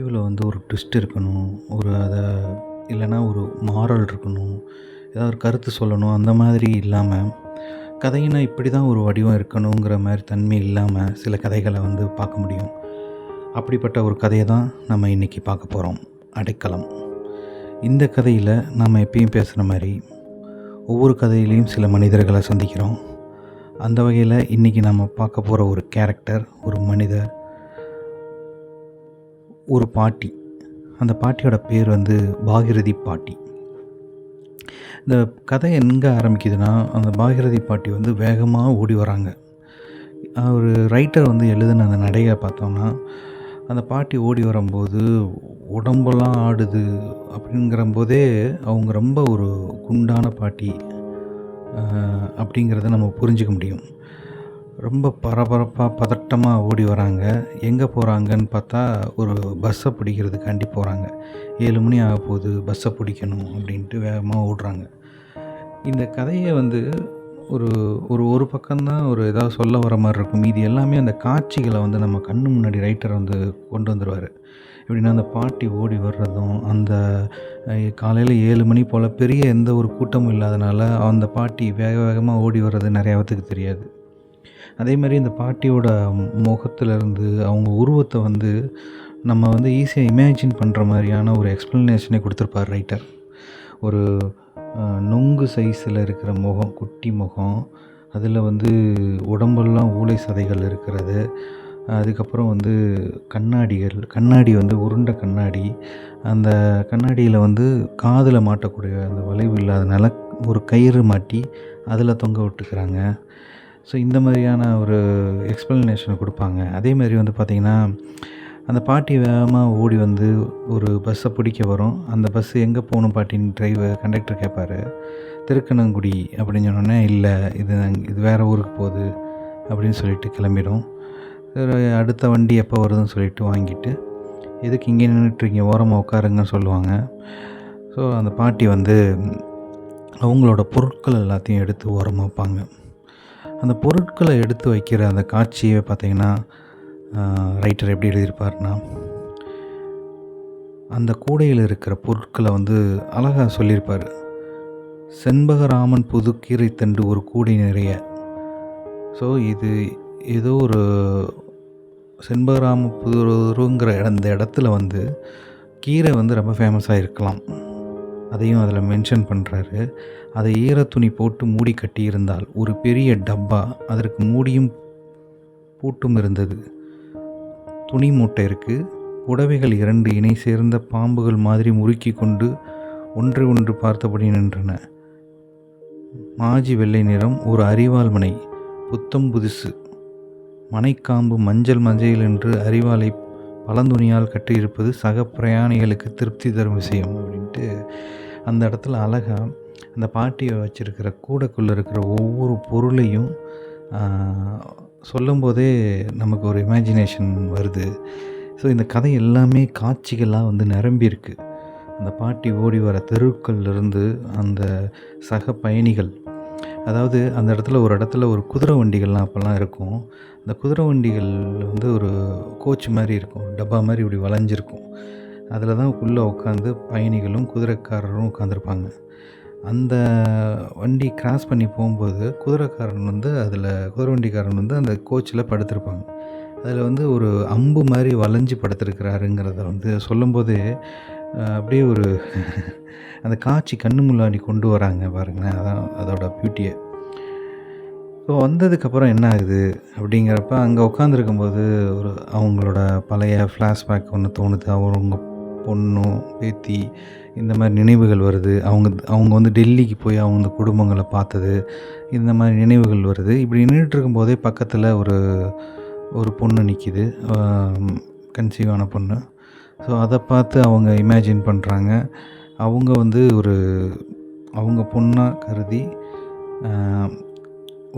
முடிவுல வந்து ஒரு ட்விஸ்ட் இருக்கணும். இல்லன்னா ஒரு மாரல் இருக்கணும். ஏதாவது ஒரு கருத்து சொல்லணும். அந்த மாதிரி இல்லாம, கதைன்னா இப்படி தான் ஒரு வடிவம் இருக்கணுங்கிற மாரி தன்மை இல்லாம, சில கதைகள வந்து பார்க்க முடியும். அப்படிப்பட்ட ஒரு கதைய தான் நம்ம இன்னைக்கு பார்க்க போறோம். அடைக்கலம். இந்த கதையில நம்ம எப்பயும் பேசுற மாரி, ஒவ்வொரு கதையிலயும் சில மனிதர்கள சந்திக்கிறோம். அந்த வகையில இன்னைக்கு நம்ம பார்க்க போற ஒரு கேரக்டர், ஒரு மனிதர், ஒரு பாட்டி. அந்த பாட்டியோட பேர் வந்து பாகிரதி பாட்டி. இந்த கதை எங்கே ஆரம்பிக்குதுன்னா, அந்த பாகிரதி பாட்டி வந்து வேகமா ஓடி வராங்க. ஒரு ரைட்டர் வந்து எழுதின அந்த நடைய பார்த்தோம்னா, அந்த பாட்டி ஓடி வரும்போது உடம்பெல்லாம் ஆடுது அப்படிங்கிறம்போதே, அவங்க ரொம்ப ஒரு குண்டான பாட்டி அப்படிங்கிறத நம்ம புரிஞ்சுக்க முடியும். ரொம்ப பரபரப்பா, பதட்டமா ஓடி வராங்க. எங்கே போகிறாங்கன்னு பார்த்தா, ஒரு பஸ்ஸை பிடிக்கிறதுக்காண்டி போகிறாங்க. 7 மணி ஆகப்போகுது, பஸ்ஸை பிடிக்கணும் அப்படின்ட்டு வேகமா ஓடுறாங்க. இந்த கதைய வந்து ஒரு ஒரு ஒரு பக்கம் தான் ஒரு ஏதாவது சொல்ல வர மாரி இருக்கும். மீதி எல்லாமே அந்த காட்சிகள வந்து நம்ம கண்ணு முன்னாடி ரைட்டர் வந்து கொண்டு வந்துருவாரு. எப்படின்னா, அந்த பாட்டி ஓடி வர்றதும், அந்த காலையில 7 மணி போல பெரிய எந்த ஒரு கூட்டமும் இல்லாதனால, அந்த பாட்டி வேக வேகமா ஓடி வர்றது நெறையா பேத்துக்கு தெரியாது. அதேமாரி இந்த பாட்டியோட முகத்துலருந்து, அவங்க உருவத்த வந்து நம்ம வந்து ஈஸியா இமேஜின் பண்ற மாரியான ஒரு எக்ஸ்ப்ளனேஷனே குடுத்துருப்பார் ரைட்டர். ஒரு நொங்கு சைஸில இருக்கிற முகம், குட்டி முகம். அதில வந்து உடம்பெல்லாம் ஊளை சதைகள் இருக்கிறது. அதுக்கப்புறம் வந்து கண்ணாடிகள், கண்ணாடி வந்து உருண்ட கண்ணாடி. அந்த கண்ணாடியில வந்து காதுல மாட்டக்கூடிய அந்த வளைவு இல்லாதனால, ஒரு கயிறு மாட்டி அதில தொங்க விட்டுக்கிறாங்க. ஸோ இந்த மாதிரியான ஒரு எக்ஸ்ப்ளனேஷன குடுப்பாங்க. அதேமாரி வந்து பார்த்தீங்கன்னா, அந்த பாட்டி வேகமா ஓடி வந்து ஒரு பஸ்ஸை பிடிக்க வரும். அந்த பஸ் எங்கே போகணும் பாட்டின்னு கண்டக்டர் கேட்பாரு. திருக்கணங்குடி அப்படின்னு சொன்னோனே, "இல்ல இது வேறு ஊருக்கு போகுது" அப்படின்னு சொல்லிட்டு கிளம்பிடும். அடுத்த வண்டி எப்போ வருதுன்னு சொல்லிட்டு வாங்கிட்டு, "எதுக்கு இங்கே நின்னுட்டுருக்கீங்க? ஓரமா உட்காருங்கன்னு" சொல்லுவாங்க. ஸோ அந்த பாட்டி வந்து அவங்களோட பொருட்கள் எல்லாத்தையும் எடுத்து ஓரமா வைப்பாங்க. அந்த பொருட்களை எடுத்து வைக்கிற அந்த காட்சியே பார்த்தீங்கன்னா, ரைட்டர் எப்படி எழுதியிருப்பார்னா, அந்த கூடையில இருக்கிற பொருட்கள வந்து அழகா சொல்லியிருப்பாரு. "செண்பகராமன் புதுக்கீரை தண்டு ஒரு கூடை நிறைய." ஸோ இது ஏதோ ஒரு செண்பகராம புதூருங்கிற அந்த இடத்துல வந்து கீரை வந்து ரொம்ப ஃபேமஸா இருக்கலாம். அதையும் அதில மென்ஷன் பண்றாரு. அதை ஈரத்துணி போட்டு மூடி கட்டியிருந்தால், ஒரு பெரிய டப்பா, அதற்கு மூடியும் பூட்டும் இருந்தது. துணி மூட்டை இருக்கு. புடவைகள் 2 இணை சேர்ந்த பாம்புகள் மாதிரி முறுக்கிக் கொண்டு ஒன்றை ஒன்று பார்த்தபடி நின்றன. மாஜி வெள்ளை நிறம், ஒரு அரிவாள் மணை, புத்தம் புதுசு. மணைக்காம்பு மஞ்சள் மஞ்சள் என்று அரிவாளை பழந்துணியால் கட்டியிருப்பது சக பிரயாணிகளுக்கு திருப்தி தரும் விஷயம் அப்படின்ட்டு அந்த இடத்துல அழகா அந்த பாட்டியை வச்சிருக்கிற கூடைக்குள்ளே இருக்கிற ஒவ்வொரு பொருளையும் சொல்லும்போதே நமக்கு ஒரு இமேஜினேஷன் வருது. ஸோ இந்த கதை எல்லாமே காட்சிகளாக வந்து நிரம்பியிருக்கு. அந்த பாட்டி ஓடி வர தெருக்கள்லேருந்து அந்த சக பயணிகள், அதாவது அந்த இடத்துல ஒரு குதிரை வண்டிகள்லாம் அப்போல்லாம் இருக்கும். அந்த குதிரை வண்டிகள் வந்து ஒரு கோச் மாதிரி இருக்கும். டப்பா மாதிரி இப்படி வளைஞ்சிருக்கும். அதில் தான் உள்ளே உட்காந்து பயணிகளும் குதிரைக்காரரும் உட்காந்துருப்பாங்க. அந்த வண்டி கிராஸ் பண்ணி போகும்போது குதிரை வண்டிக்காரன் வந்து அந்த கோச்சில் படுத்திருப்பாங்க. அதில் வந்து ஒரு அம்பு மாதிரி வளைஞ்சு படுத்திருக்கிறாருங்கிறத வந்து சொல்லும்போதே அப்படியே ஒரு அந்த காட்சி கண்ணு முன்னாடி கொண்டு வராங்க பாருங்களேன். அதான் அதோட பியூட்டியே. ஸோ வந்ததுக்கப்புறம் என்ன ஆகுது அப்படிங்கிறப்ப, அங்கே உட்காந்துருக்கும்போது அவங்களோட பழைய ஃப்ளாஷ்பேக் ஒன்று தோணுது. அவங்க பொண்ணும், பேத்தி இந்த மாதிரி நினைவுகள் வருது. அவங்க வந்து டெல்லிக்கு போய் அவங்க குடும்பங்கள பார்த்தது, இந்த மாதிரி நினைவுகள் வருது. இப்படி நின்னுட்டுருக்கும்போதே பக்கத்தில் ஒரு பொண்ணு நிற்கிது. கன்சீவ் ஆன பொண்ணு. ஸோ அதை பார்த்து அவங்க இமேஜின் பண்ணுறாங்க. அவங்க வந்து அவங்க பொண்ணா கருதி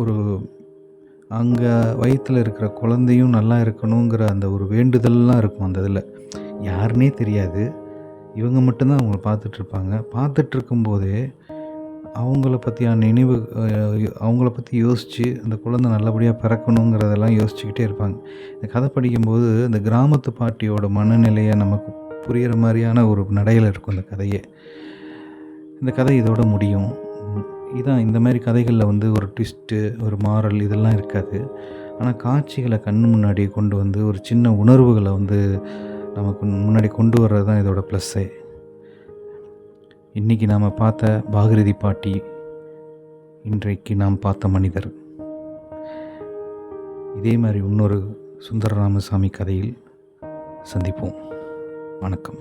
ஒரு அங்கே வயித்துல இருக்கிற குழந்தையும் நல்லா இருக்கணுங்கிற அந்த ஒரு வேண்டுதல்லாம் இருக்கும் அந்த இதில. யாருன்னே தெரியாது. இவங்க மட்டும் தான் அவங்கள பார்த்துட்ருப்பாங்க. பார்த்துட்ருக்கும்போதே அவங்கள பற்றியான நினைவு அவங்கள பற்றி யோசித்து அந்த குழந்தை நல்லபடியாக பிறக்கணுங்கிறதெல்லாம் யோசிச்சுக்கிட்டே இருப்பாங்க. இந்த கதை படிக்கும்போது இந்த கிராமத்து பாட்டியோட மனநிலையை நமக்கு புரிகிற மாதிரியான ஒரு நடையில் இருக்கும் இந்த கதையே. இந்த கதை இதோட முடியும். இதான் இந்த மாதிரி கதைகளில் வந்து ஒரு ட்விஸ்ட்டு, ஒரு மாரல் இதெல்லாம் இருக்காது. ஆனால் காட்சிகளை கண் முன்னாடி கொண்டு வந்து ஒரு சின்ன உணர்வுகளை வந்து நமக்கு முன்னாடி கொண்டு வர்றது தான் இதோட ப்ளஸ்ஸே. இன்றைக்கி நாம் பார்த்த பாகிரதி பாட்டி, இன்றைக்கு நாம் பார்த்த மனிதர். இதே மாதிரி இன்னொரு சுந்தர ராமசாமி கதையில் சந்திப்போம். வணக்கம்.